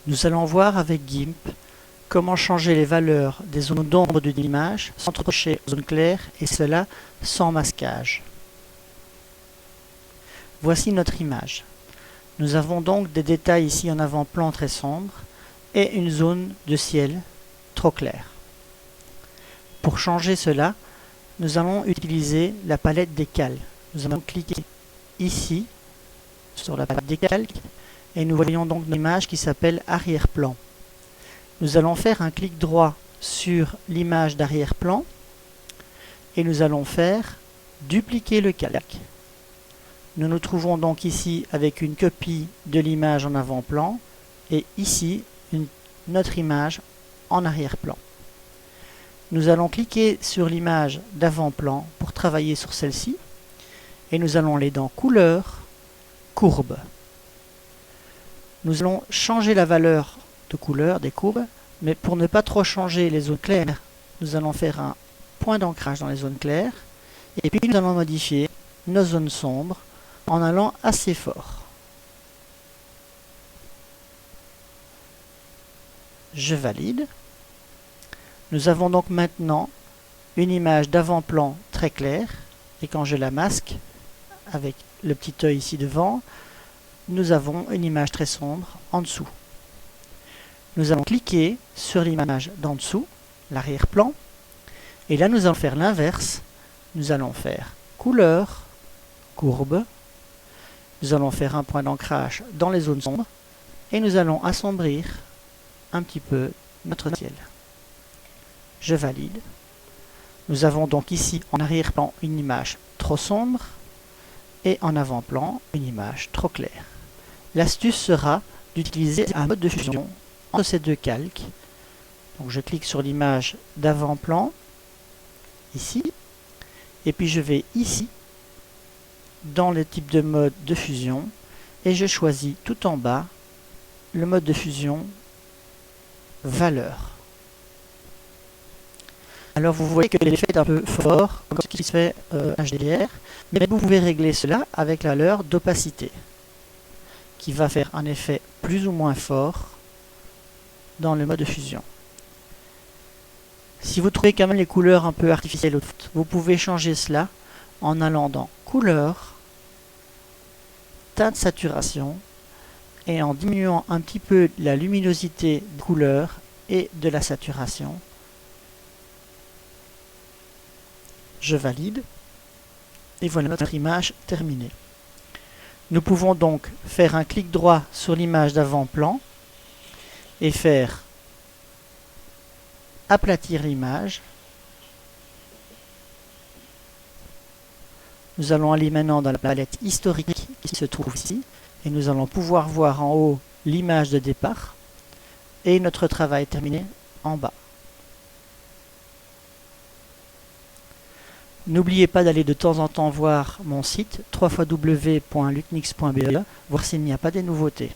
Nous allons voir avec GIMP comment changer les valeurs des zones d'ombre de l'image sans toucher aux zones claires et cela sans masquage. Voici notre image. Nous avons donc des détails ici en avant-plan très sombres et une zone de ciel trop claire. Pour changer cela, nous allons utiliser la palette des calques. Nous allons cliquer ici sur la palette des calques et nous voyons donc une image qui s'appelle arrière-plan. Nous allons faire un clic droit sur l'image d'arrière-plan et nous allons faire dupliquer le calque. Nous nous trouvons donc ici avec une copie de l'image en avant-plan et ici notre image en arrière-plan. Nous allons cliquer sur l'image d'avant-plan pour travailler sur celle-ci et nous allons aller dans couleur, courbe. Nous allons changer la valeur de couleur des courbes, mais pour ne pas trop changer les zones claires, nous allons faire un point d'ancrage dans les zones claires et puis nous allons modifier nos zones sombres en allant assez fort. Je valide. Nous avons donc maintenant une image d'avant-plan très claire et quand je la masque avec le petit œil ici devant, nous avons une image très sombre en dessous. Nous allons cliquer sur l'image d'en dessous, l'arrière-plan, et là nous allons faire l'inverse. Nous allons faire couleur, courbe, nous allons faire un point d'ancrage dans les zones sombres et nous allons assombrir un petit peu notre ciel. Je valide. Nous avons donc ici en arrière-plan une image trop sombre et en avant-plan une image trop claire. L'astuce sera d'utiliser un mode de fusion entre ces deux calques. Donc je clique sur l'image d'avant-plan, ici, et puis je vais ici, dans le type de mode de fusion, et je choisis tout en bas le mode de fusion valeur. Alors vous voyez que l'effet est un peu fort, comme ce qui se fait HDR, mais vous pouvez régler cela avec la valeur d'opacité, qui va faire un effet plus ou moins fort dans le mode de fusion. Si vous trouvez quand même les couleurs un peu artificielles, vous pouvez changer cela en allant dans couleur, teinte saturation, et en diminuant un petit peu la luminosité des couleurs et de la saturation. Je valide et voilà notre image terminée. Nous pouvons donc faire un clic droit sur l'image d'avant-plan et faire aplatir l'image. Nous allons aller maintenant dans la palette historique qui se trouve ici et nous allons pouvoir voir en haut l'image de départ et notre travail terminé en bas. N'oubliez pas d'aller de temps en temps voir mon site www.lucnix.be, voir s'il n'y a pas des nouveautés.